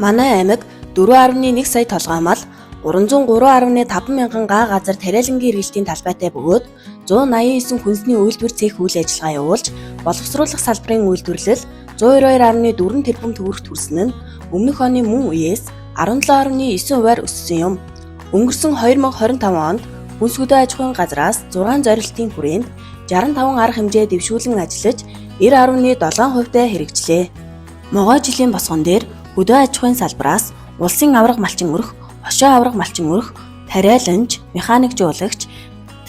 Манай аймаг 4.1 сая толгой мал, 303.5 мянган га газар тариалангийн эргэлтийн талбайтай бөгөөд 189 хүнсний үйлдвэр цэх үйл ажиллагаа явуулж, боловсруулах салбарын үйлдвэрлэл 122.4 тэрбум төгрөгт хүрсэн нь өмнөх оны мөн үеэс 17.9%-аар өссөн юм. Өнгөрсөн 2025 онд хүнс хөдөө аж ахуйн газраас 6 зорилтын хүрээнд 65 арга хэмжээ дэвшүүлэн ажиллаж 90.7%-тай хэрэгжлээ. Могой жилийн босгон дээр хөдөө аж ахуйн салбараас улсын авраг малчин өрх, хошоо авраг малчин өрх, тариаланч, механикжуулагч,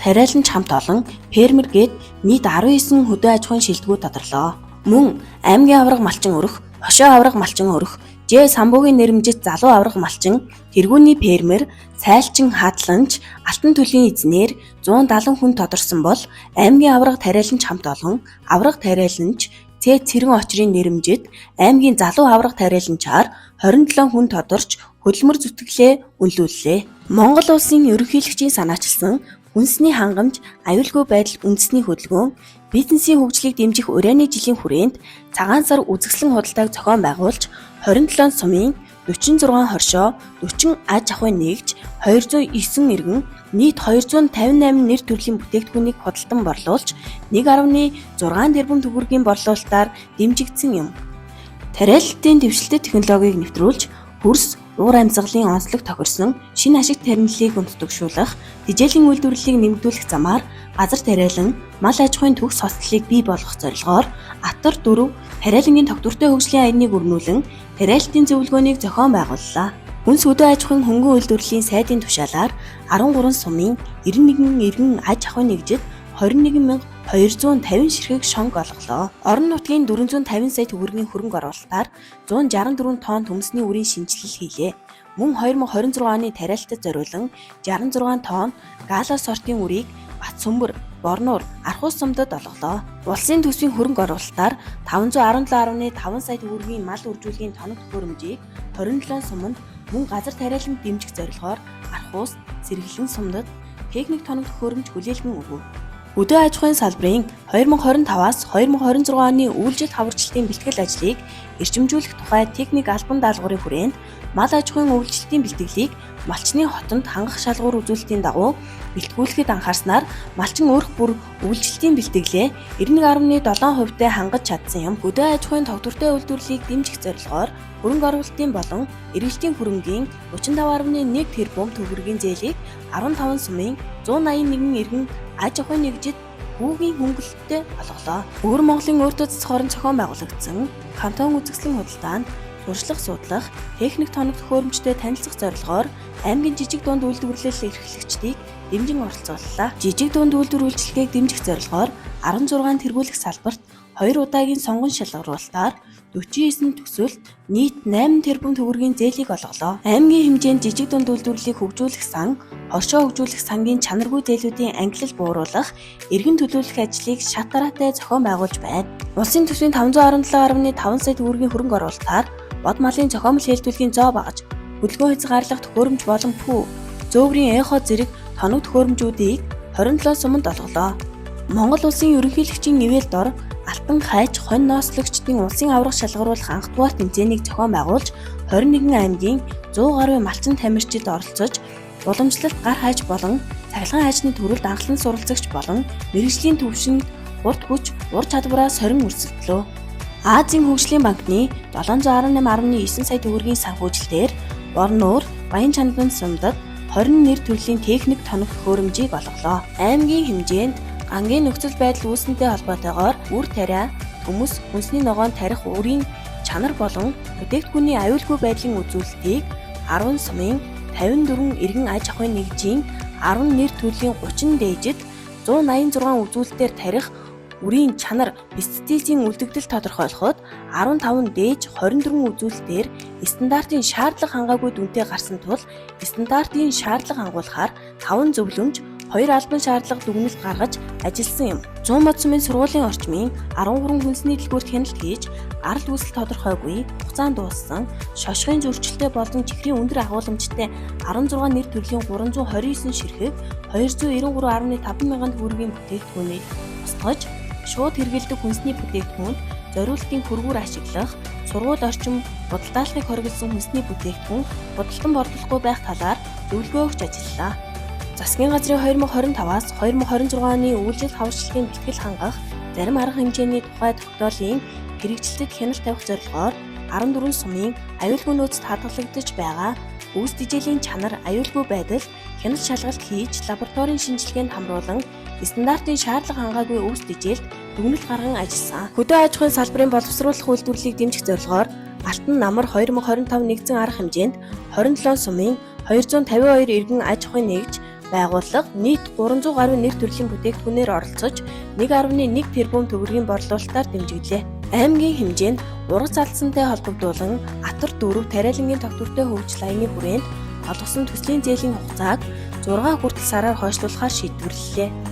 тариаланч хамт олон фермер гээд нийт 19 хөдөө аж ахуйн шилдэгүүд тодорлоо. Мөн аймгийн авраг малчин өрх, хошоо авраг малчин өрх, Ж самбуугийн нэрмжит залуу авраг малчин, тэргүүний фермер, сайлчин хадланч, алтан төлөвийн эзнэр 170 хүн тодорсон бол аймгийн авраг тариаланч хамт олон авраг тариаланч, цэрэн очрын нэрмжит, аймгийн залуу авраг тариаланчаар 27 хүн тодорч хөдөлмөр зүтгэлээ үнэлүүллээ. Монгол улсын ерөнхийлөгчийн санаачилсан хүнсний хангамж, аюулгүй байдал үндэсний хөдөлгөөн, бизнесийн хөгжлийг дэмжих урайны жилийн хүрээнд цагаан сар үзэсгэлэн худалдааг зохион байгуулж 27 сумын 46 хоршоо, 40 аж ахуйн нэгж, 209 иргэн, нийт 258 нэр төрлийн бүтээгдэхүүнийг худалдан борлуулж 1.6 тэрбум төгрөгийн борлуулалтаар дэмжигдсэн юм. Тариалалтын дэвшилтэт технологиг нэвтрүүлж, хөрс, уур амьсгалын онцлог тохирсон шинэ ашигт тариаллыг өнцөгшүүлэх, тэжээлийн үйлдвэрлэлийг нэмэгдүүлэх замаар газар тариалан, мал аж ахуйн төгс хослолыг бий болгох зорилгоор Атар 4 тариалангийн тогтвортой хөгжлийн аяныг өрнүүлэн тариалалтын зөвлөгөөнийг зохион байгууллаа. Хүнс хөдөө аж ахуйн хөнгөн үйлдвэрлэлийн сайдын тушаалаар 13 сумын 91 иргэн аж ахуйн нэгжид 21,250 ширхэг шонг олголоо. Орон нутгийн 450 сая төгрөгийн хөрөнгө оруулалтаар 164 тонн төмсний үрийн шинжилэл хийлээ. Мөн 2026 оны тариалтад зориулан 66 тонн гала сортын үрийг Батсөмбөр, Борнуур, Архуус сумдад олголоо. Улсын төсвийн хөрөнгө оруулалтаар 517.5 сая төгрөгийн мал үржүүлгийн тоног төхөөрөмжийг 27 суманд мөн газар тариалан дэмжих зорилгоор Архуус, Сэргэлэн сумдад техник тоног төхөөрөмж хүлээлгэн өгөв. Хөдөө аж ахуйн салбарын 2025-аас 2026 оны үйлчил хаварчлалтын бэлтгэл ажлыг эрчимжүүлэх тухай техник албан даалгаврын хүрээнд мал аж ахуйн үйлчлэлтийн бэлтгэлийг малчны хотонд хангах шалгуур үзүүлэлтийн дагуу бэлтгүүлэхэд анхаарснаар малчин өөрх бүр үйлчлэлтийн бэлтгэлээ 91.7%-тай хангаж чадсан юм. Хөдөө аж ахуйн тогтвортой үйлдвэрлэлийг дэмжих зорилгоор хөрөнгө оруулалтын болон эргэлтийн хөрөнгийн 35.1 тэрбум төгрөгийн зээлийг 15 сумын 181 иргэн аж ахуйн нэгжид хүүгийн хөнгөлөлтөд олголоо. Өвөр Монголын өөртөө засах орон зохион байгуулагдсан кантон үзэсгэлэн худалдаанд туршлага судлах, техник тоног төхөөрөмжтэй танилцах зорилгоор аймгийн жижиг дунд үйлдвэрлэл эрхлэгчдийг дэмжин оролцууллаа. Жижиг дунд үйлдвэр үйлчилгээг дэмжих зорилгоор 16 тэргүүлэх салбарт 2 удаагийн сонгон шалгаруулалтаар 49 төсөлд нийт 8 тэрбум төгрөгийн зээлийг олголоо. Аймгийн хэмжээнд жижиг дунд үйлдвэрлэлийг хөгжүүлэх сан, хошоо хөгжүүлэх сангийн чанаргүй зээлүүдийн ангилал бууруулах, эргэн төлөвлөх ажлыг шат дараатай зохион байгуулж байна. Улсын төсвийн 517.5 сая төгрөгийн хөрөнгө оруулалтаар бод малын зохиомжтой хэлтүүлгийн зоо багаж, хөдөлгөөн хязгаарлах төхөөрөмж болон пүү, зөөврийн эхо зэрэг тоног төхөөрөмжүүдийг 27 суманд олголоо. Монгол улсын ерөнхийлөгчийн нэвэл дор Алтан хайч хонь ноослагчдын улсын аврах шалгаруулах анх дугаар тэмцээнийг зохион байгуулж 21 аймгийн 100 гаруй малчин тамирчид оролцож уламжлалт гар хайч болон цахилгаан хайчны төрөлд анхлан суралцагч болон мэргэжлийн төвшөнд урт хүч, ур чадвараа сорин өрсөлдлөө. Азийн хөгжлийн банкны 718.9 сая төгрөгийн санхүүжилтээр Борнуур, Баян Чандан сумдад 20 нэр төрлийн техник тоног төхөөрөмжийг олголоо. Аймгийн хэмжээнд ангийн нөхцөл байдал үүснтэй холбоотойгоор үр тариа, төмөс, хүнсний ногоон тарих үрийн чанар болон бүтээгдэхүүний аюулгүй байдлын үзүүлэлтийг 10 сумын 54 иргэн аж ахуйн нэгжийн 10 нэр төрлийн 30 дээжид 186 үзүүлэлтээр тарих үрийн чанар пестицидийн үлдэгдэл тодорхойлоход 15 дээж 24 үзүүлэлтээр стандартын шаардлага хангаагүй дүнтэй гарсан тул стандартын шаардлага хангуулахаар 5 зөвлөмж 2 албан шаардлага дүгнэлт гаргаж ажилласан юм. 100 бод сумын сургуулийн орчмын 13 хүнсний дэлгүүрт хяналт хийж, арал үүсэл тодорхойгүй, хугацаанд дууссан, шошгын зөрчилтэй болон чихрийн өндөр агуулмжтай 16 нэр төрлийн 329 ширхэг 293.5 мянган төгрөгийн бүтээгдэхүүнийг устгаж, шууд хэрэгэлдэг хүнсний бүтээгдэхүүнд зориултын хөргүүр ашиглах, сургууль орчин, будалдааллыг хориглосон хүнсний бүтээгдэхүүн, будалтан борлуулахгүй байх талаар зөвлөгөө өгч ажиллалаа. Засгийн газрын 2025-аас 2026 оны үйлдэл хавшилтын бэлтгэл хангах зарим арга хэмжээний тухай тогтоолын хэрэгжилтэд хяналт тавих зорилгоор 14 сумын аюулгүй нөөцөд хадгалагдаж байгаа үүс дижээлийн чанар аюулгүй байдал хяналт шалгалт хийж лабораторийн шинжилгээнд хамруулан стандартын шаардлага хангаагүй үүс дижээлд дүгнэлт гарган ажилласан. Хөдөө аж ахуйн салбарын боловсруулах үйлдвэрлэлийг дэмжих зорилгоор Алтан намар 2025 нэгдсэн арга хэмжээнд 27 сумын 252 иргэн аж ахуйн нэгж байгууллага нийт 300 гаруй нэр төрлийн бүтээгдэхүүнээр оролцож 1.1 тэрбум төгрөгийн борлуулалтаар дэмжиглээ. Аймгийн хэмжээнд ургац алдсантай холбогдуулан Атар 4 тариалангийн тогтвортой хөгжил аяны хүрээнд олгосон төслийн зээлийн хугацааг 6 хүртэл сараар хойшлуулахаар шийдвэрлэлээ.